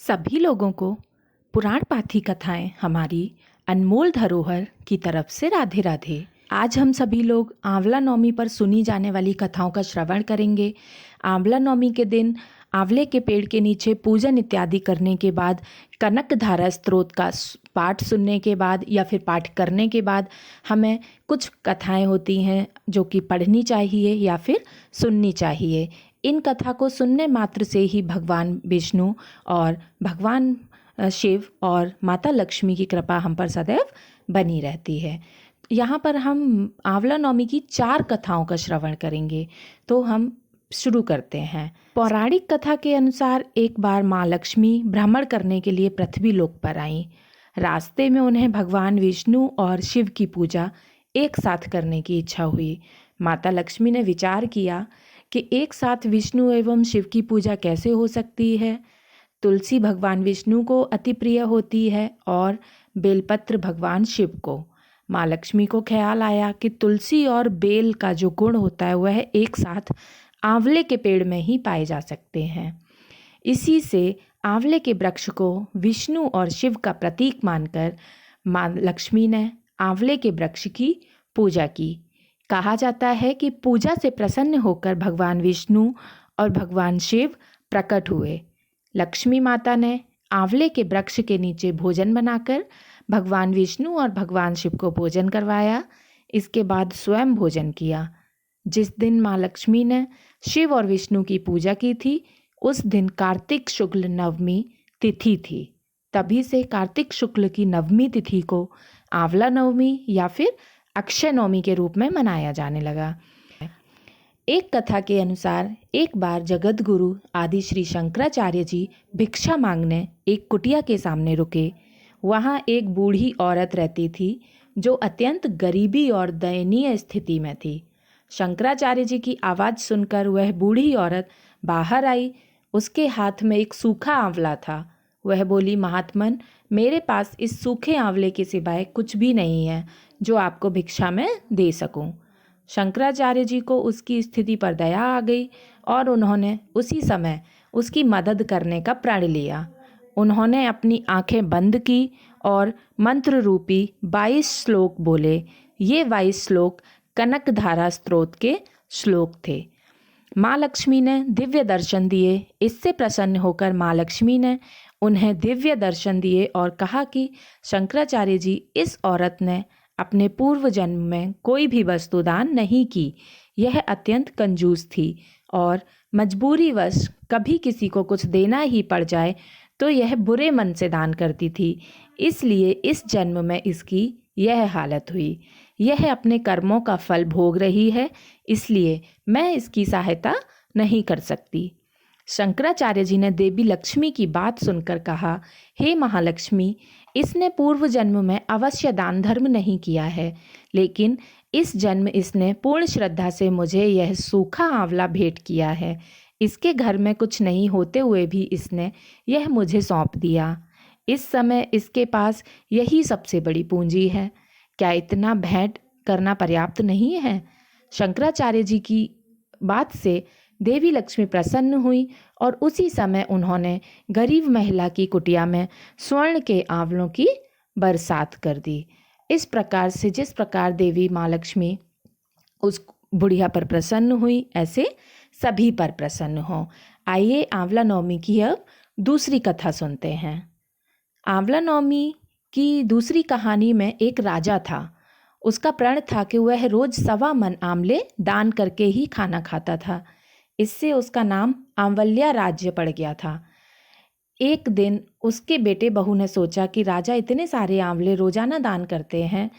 सभी लोगों को पुराण पाथी कथाएं हमारी अनमोल धरोहर की तरफ से राधे राधे। आज हम सभी लोग आंवला नवमी पर सुनी जाने वाली कथाओं का श्रवण करेंगे। आंवला नवमी के दिन आंवले के पेड़ के नीचे पूजन इत्यादि करने के बाद, कनक धारा स्तोत्र का पाठ सुनने के बाद या फिर पाठ करने के बाद हमें कुछ कथाएं होती हैं जो कि पढ़नी चाहिए या फिर सुननी चाहिए। इन कथा को सुनने मात्र से ही भगवान विष्णु और भगवान शिव और माता लक्ष्मी की कृपा हम पर सदैव बनी रहती है। यहाँ पर हम आंवला नवमी की 4 कथाओं का श्रवण करेंगे। तो हम शुरू करते हैं। पौराणिक कथा के अनुसार एक बार माँ लक्ष्मी भ्रमण करने के लिए पृथ्वी लोक पर आईं। रास्ते में उन्हें भगवान विष्णु और शिव की पूजा एक साथ करने की इच्छा हुई। माता लक्ष्मी ने विचार किया कि एक साथ विष्णु एवं शिव की पूजा कैसे हो सकती है। तुलसी भगवान विष्णु को अति प्रिय होती है और बेलपत्र भगवान शिव को। माँ लक्ष्मी को ख्याल आया कि तुलसी और बेल का जो गुण होता है वह एक साथ आंवले के पेड़ में ही पाए जा सकते हैं। इसी से आंवले के वृक्ष को विष्णु और शिव का प्रतीक मानकर माँ लक्ष्मी ने आंवले के वृक्ष की पूजा की। कहा जाता है कि पूजा से प्रसन्न होकर भगवान विष्णु और भगवान शिव प्रकट हुए। लक्ष्मी माता ने आंवले के वृक्ष के नीचे भोजन बनाकर भगवान विष्णु और भगवान शिव को भोजन करवाया। इसके बाद स्वयं भोजन किया। जिस दिन माँ लक्ष्मी ने शिव और विष्णु की पूजा की थी उस दिन कार्तिक शुक्ल नवमी तिथि थी। तभी से कार्तिक शुक्ल की नवमी तिथि को आंवला नवमी या फिर अक्षय नवमी के रूप में मनाया जाने लगा। एक कथा के अनुसार एक बार जगत गुरु आदि श्री शंकराचार्य जी भिक्षा मांगने एक कुटिया के सामने रुके। वहाँ एक बूढ़ी औरत रहती थी जो अत्यंत गरीबी और दयनीय स्थिति में थी। शंकराचार्य जी की आवाज़ सुनकर वह बूढ़ी औरत बाहर आई। उसके हाथ में एक सूखा आंवला था। वह बोली, महात्मन, मेरे पास इस सूखे आंवले के सिवाय कुछ भी नहीं है जो आपको भिक्षा में दे सकूं। शंकराचार्य जी को उसकी स्थिति पर दया आ गई और उन्होंने उसी समय उसकी मदद करने का प्रण लिया। उन्होंने अपनी आंखें बंद की और मंत्र रूपी 22 श्लोक बोले। ये 22 श्लोक कनक धारा स्तोत्र के श्लोक थे। माँ लक्ष्मी ने दिव्य दर्शन दिए। इससे प्रसन्न होकर माँ लक्ष्मी ने उन्हें दिव्य दर्शन दिए और कहा कि शंकराचार्य जी, इस औरत ने अपने पूर्व जन्म में कोई भी वस्तु दान नहीं की। यह अत्यंत कंजूस थी और मजबूरीवश कभी किसी को कुछ देना ही पड़ जाए तो यह बुरे मन से दान करती थी। इसलिए इस जन्म में इसकी यह हालत हुई। यह अपने कर्मों का फल भोग रही है, इसलिए मैं इसकी सहायता नहीं कर सकती। शंकराचार्य जी ने देवी लक्ष्मी की बात सुनकर कहा, हे महालक्ष्मी, इसने पूर्व जन्म में अवश्य दान धर्म नहीं किया है, लेकिन इस जन्म इसने पूर्ण श्रद्धा से मुझे यह सूखा आंवला भेंट किया है। इसके घर में कुछ नहीं होते हुए भी इसने यह मुझे सौंप दिया। इस समय इसके पास यही सबसे बड़ी पूंजी है। क्या इतना भेंट करना पर्याप्त नहीं है? शंकराचार्य जी की बात से देवी लक्ष्मी प्रसन्न हुई और उसी समय उन्होंने गरीब महिला की कुटिया में स्वर्ण के आंवलों की बरसात कर दी। इस प्रकार से जिस प्रकार देवी माँ लक्ष्मी उस बुढ़िया पर प्रसन्न हुई, ऐसे सभी पर प्रसन्न हो। आइए आंवला नवमी की अब दूसरी कथा सुनते हैं। आंवला नवमी की दूसरी कहानी में एक राजा था। उसका प्रण था कि वह रोज 1.25 मन आंवले दान करके ही खाना खाता था। इससे उसका नाम आंवल्या राज्य पड़ गया था। एक दिन उसके बेटे बहू ने सोचा कि राजा इतने सारे आंवले रोजाना दान करते हैं,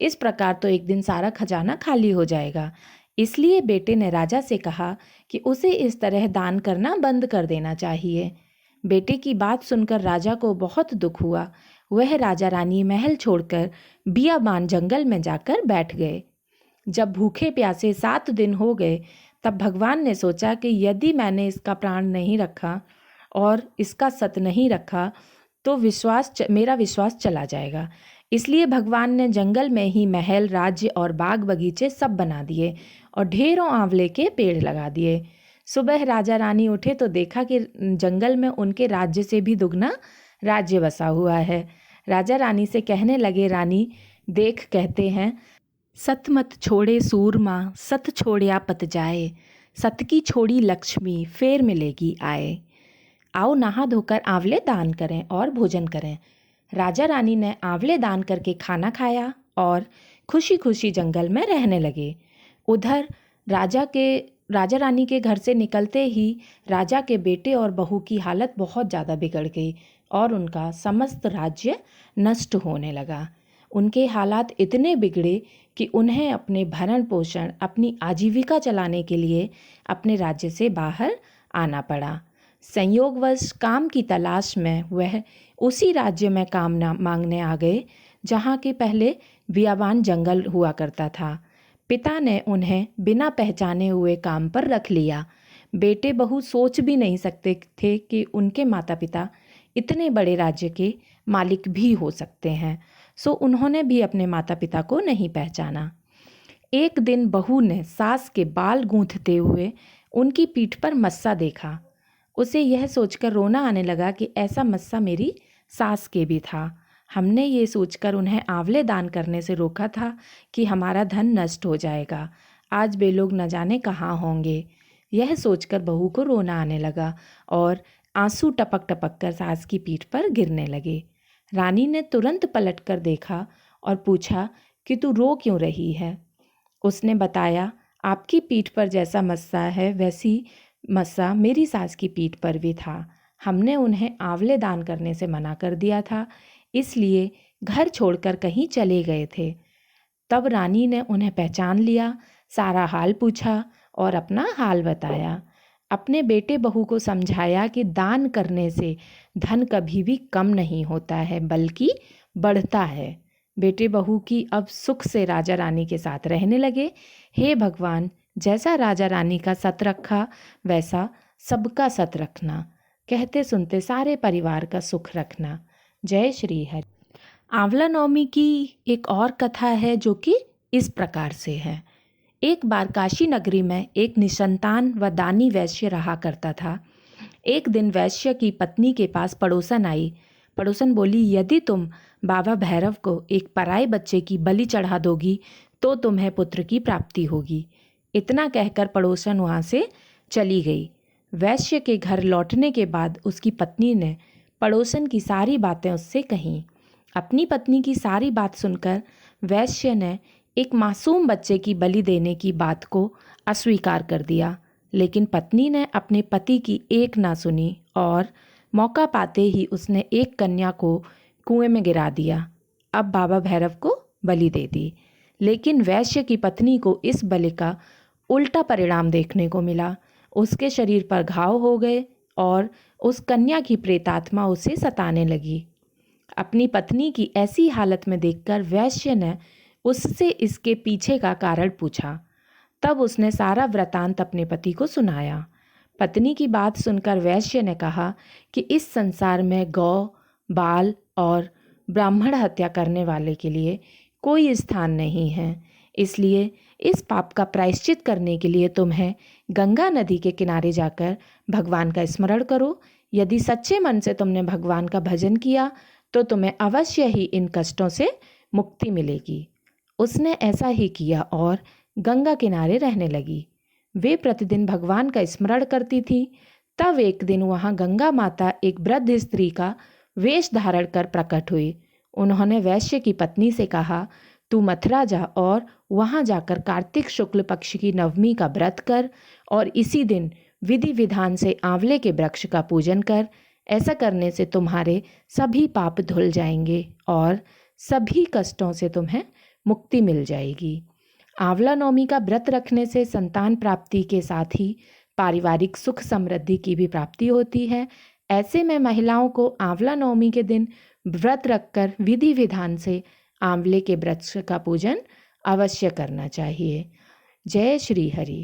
इस प्रकार तो एक दिन सारा खजाना खाली हो जाएगा। इसलिए बेटे ने राजा से कहा कि उसे इस तरह दान करना बंद कर देना चाहिए। बेटे की बात सुनकर राजा को बहुत दुख हुआ। वह राजा रानी महल छोड़कर बियाबान जंगल में जाकर बैठ गए। जब भूखे प्यासे 7 दिन हो गए तब भगवान ने सोचा कि यदि मैंने इसका प्राण नहीं रखा और इसका सत नहीं रखा तो मेरा विश्वास चला जाएगा। इसलिए भगवान ने जंगल में ही महल, राज्य और बाग बगीचे सब बना दिए और ढेरों आंवले के पेड़ लगा दिए। सुबह राजा रानी उठे तो देखा कि जंगल में उनके राज्य से भी दुगना राज्य बसा हुआ है। राजा रानी से कहने लगे, रानी देख, कहते हैं, सत मत छोड़े सूरमा, सत छोड़िया पत जाए, सत की छोड़ी लक्ष्मी फेर मिलेगी आए। आओ नहा धोकर आंवले दान करें और भोजन करें। राजा रानी ने आंवले दान करके खाना खाया और खुशी खुशी जंगल में रहने लगे। उधर राजा रानी के घर से निकलते ही राजा के बेटे और बहू की हालत बहुत ज़्यादा बिगड़ गई और उनका समस्त राज्य नष्ट होने लगा। उनके हालात इतने बिगड़े कि उन्हें अपने भरण पोषण, अपनी आजीविका चलाने के लिए अपने राज्य से बाहर आना पड़ा। संयोगवश काम की तलाश में वह उसी राज्य में काम मांगने आ गए जहाँ के पहले बियाबान जंगल हुआ करता था। पिता ने उन्हें बिना पहचाने हुए काम पर रख लिया। बेटे बहू सोच भी नहीं सकते थे कि उनके माता पिता इतने बड़े राज्य के मालिक भी हो सकते हैं, सो उन्होंने भी अपने माता पिता को नहीं पहचाना। एक दिन बहू ने सास के बाल गूंथते हुए उनकी पीठ पर मस्सा देखा। उसे यह सोचकर रोना आने लगा कि ऐसा मस्सा मेरी सास के भी था। हमने ये सोचकर उन्हें आंवले दान करने से रोका था कि हमारा धन नष्ट हो जाएगा, आज वे लोग न जाने कहाँ होंगे। यह सोचकर बहू को रोना आने लगा और आंसू टपक टपक कर सास की पीठ पर गिरने लगे। रानी ने तुरंत पलट कर देखा और पूछा कि तू रो क्यों रही है। उसने बताया, आपकी पीठ पर जैसा मस्सा है वैसी मस्सा मेरी सास की पीठ पर भी था। हमने उन्हें आंवले दान करने से मना कर दिया था, इसलिए घर छोड़कर कहीं चले गए थे। तब रानी ने उन्हें पहचान लिया, सारा हाल पूछा और अपना हाल बताया। अपने बेटे बहू को समझाया कि दान करने से धन कभी भी कम नहीं होता है बल्कि बढ़ता है। बेटे बहू की अब सुख से राजा रानी के साथ रहने लगे। हे भगवान, जैसा राजा रानी का सत रखा वैसा सबका सत रखना, कहते सुनते सारे परिवार का सुख रखना। जय श्री हरि। आंवला नवमी की एक और कथा है जो कि इस प्रकार से है। एक बार काशी नगरी में एक निसंतान व दानी वैश्य रहा करता था। एक दिन वैश्य की पत्नी के पास पड़ोसन आई। पड़ोसन बोली, यदि तुम बाबा भैरव को एक पराये बच्चे की बलि चढ़ा दोगी तो तुम्हें पुत्र की प्राप्ति होगी। इतना कहकर पड़ोसन वहाँ से चली गई। वैश्य के घर लौटने के बाद उसकी पत्नी ने पड़ोसन की सारी बातें उससे कहीं। अपनी पत्नी की सारी बात सुनकर वैश्य ने एक मासूम बच्चे की बलि देने की बात को अस्वीकार कर दिया, लेकिन पत्नी ने अपने पति की एक ना सुनी और मौका पाते ही उसने एक कन्या को कुएं में गिरा दिया। अब बाबा भैरव को बलि दे दी, लेकिन वैश्य की पत्नी को इस बलि का उल्टा परिणाम देखने को मिला। उसके शरीर पर घाव हो गए और उस कन्या की प्रेतात्मा उसे सताने लगी। अपनी पत्नी की ऐसी हालत में देखकर वैश्य ने उससे इसके पीछे का कारण पूछा। तब उसने सारा वृतांत अपने पति को सुनाया। पत्नी की बात सुनकर वैश्य ने कहा कि इस संसार में गौ, बाल और ब्राह्मण हत्या करने वाले के लिए कोई स्थान नहीं है, इसलिए इस पाप का प्रायश्चित करने के लिए तुम्हें गंगा नदी के किनारे जाकर भगवान का स्मरण करो। यदि सच्चे मन से तुमने भगवान का भजन किया तो तुम्हें अवश्य ही इन कष्टों से मुक्ति मिलेगी। उसने ऐसा ही किया और गंगा किनारे रहने लगी। वे प्रतिदिन भगवान का स्मरण करती थी। तब एक दिन वहाँ गंगा माता एक वृद्ध स्त्री का वेश धारण कर प्रकट हुई। उन्होंने वैश्य की पत्नी से कहा, तू मथुरा जा और वहाँ जाकर कार्तिक शुक्ल पक्ष की नवमी का व्रत कर और इसी दिन विधि विधान से आंवले के वृक्ष का पूजन कर। ऐसा करने से तुम्हारे सभी पाप धुल जाएंगे और सभी कष्टों से तुम्हें मुक्ति मिल जाएगी। आंवला नवमी का व्रत रखने से संतान प्राप्ति के साथ ही पारिवारिक सुख समृद्धि की भी प्राप्ति होती है। ऐसे में महिलाओं को आंवला नवमी के दिन व्रत रखकर विधि विधान से आंवले के वृक्ष का पूजन अवश्य करना चाहिए। जय श्री हरि।